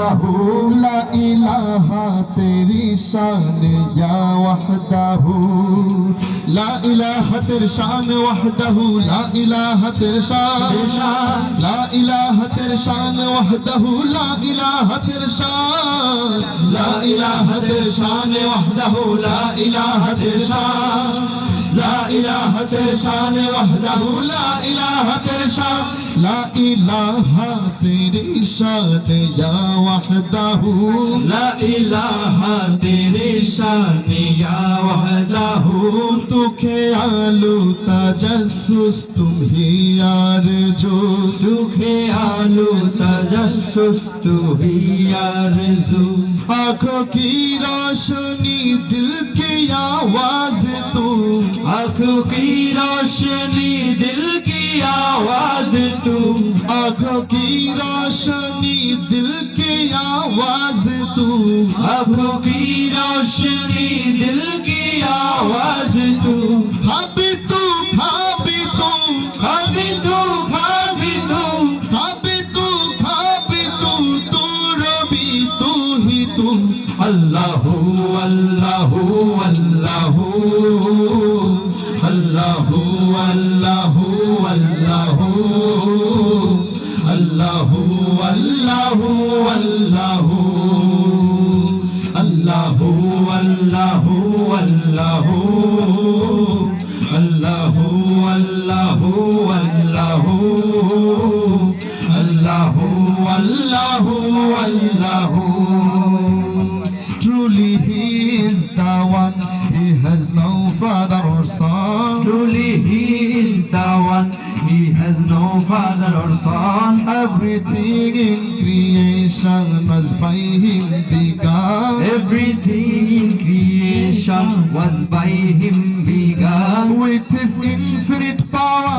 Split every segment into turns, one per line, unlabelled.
अल्लाहु ला इलाहा तेरी शान या वहदहू ला इलाहा तेरी शान वहदहू ला इलाहा तेरी शान ला इलाहा तेरी शान वहदहू ला इलाहा तेरी शान ला इलाहा तेरी शान वहदहू ला इलाहा तेरी शान ला इलाहा तेरी शान वहदहू ला इलाहा तेरी शान ला इलाहा तेरी शान या वहदहू
ला इलाहा तेरे शान या वहदहू
तू ख्यालु तजस्सुस तुम ही आरज़ू
तू ख्यालु तजस्सुस तू ही आरज़ू
आँखों की रोशनी दिल की आवाज़ तू
आँखों की रोशनी दिल की आवाज़ तू
आँखों की रोशनी दिल की आवाज़ तू
आँखों की रोशनी दिल की आवाज़ तू
खाबी तू खाबी तू
खाबी तू खाबी तू
खाबी तू खाबी तू तू रबी तू ही तू
Allahu Allahu Allahu Allahu Allahu Allahu Allahu Allahu Allahu Allahu Allahu Allahu Allahu Allahu Allahu Allahu Allahu
Truly he is the one, he has no father or son.
Truly he is the one, he has no father or son.
Everything in creation was by him begun.
Everything in creation was by him begun.
With his infinite power,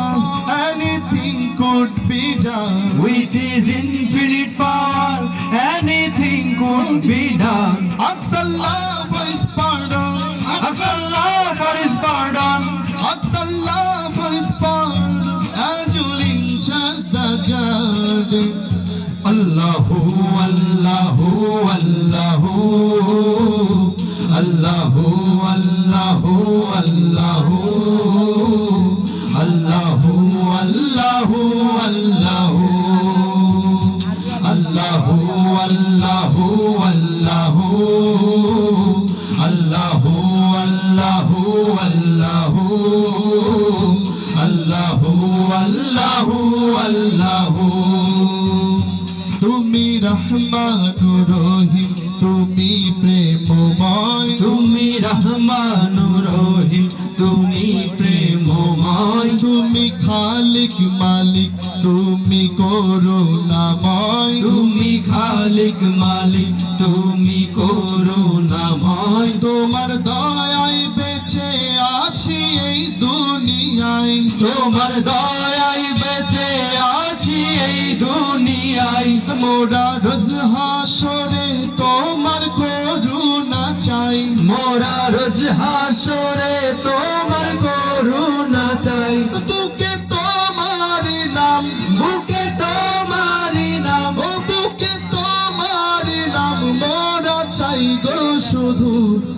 anything could be done.
With his infinite power, anything could be done.
Ask Allah for his pardon.
Ask Allah for his pardon.
Ask Allah for his pardon. And you'll enter the garden.
Allahu, Allahu, Allahu, Allahu, Allahu, Allahu, Allahu, Allahu, Allahu, Allahu, Allahu, Allahu, Allahu, Allahu, Allahu, Allahu, Allahu, Allahu.
তুমি রহমান রহিম তুমি প্রেমময়
তুমি রহমান রহিম তুমি প্রেমময়
তুমি খালিক মালিক তুমি করুণাময়
তুমি খালিক মালিক তুমি করুণাময়
তোমার দয়ায় বেঁচে আছি এই দুনিয়ায়
তোমার দয়ায় বেঁচে আছি এই দুনিয়ায়
মোরা রোজ হাসরে তোমার করুণা চাই
মোরা রোজ হাসরে তোমার করুণা চাই
বুকে তোমার নাম
বুকে তোমার নাম
ও বুকে তোমার নাম মোরা চাই গো শুধু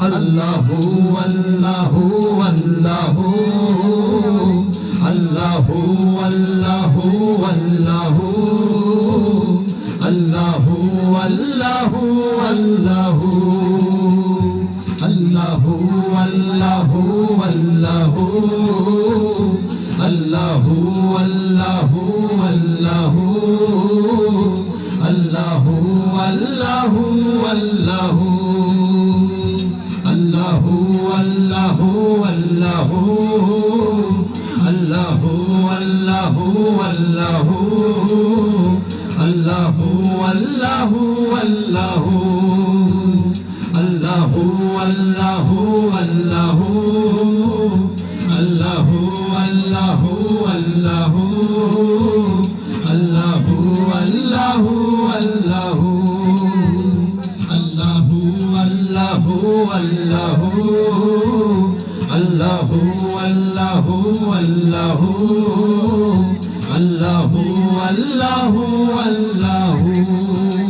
আল্লাহু আল্লাহু আল্লাহু আল্লাহু আল্লাহু আল্লাহু আল্লাহু আল্লাহু আল্লাহু আল্লাহু আল্লাহু আল্লাহু আল্লাহু আল্লাহু আল্লাহু আল্লাহু আল্লাহু আল্লাহু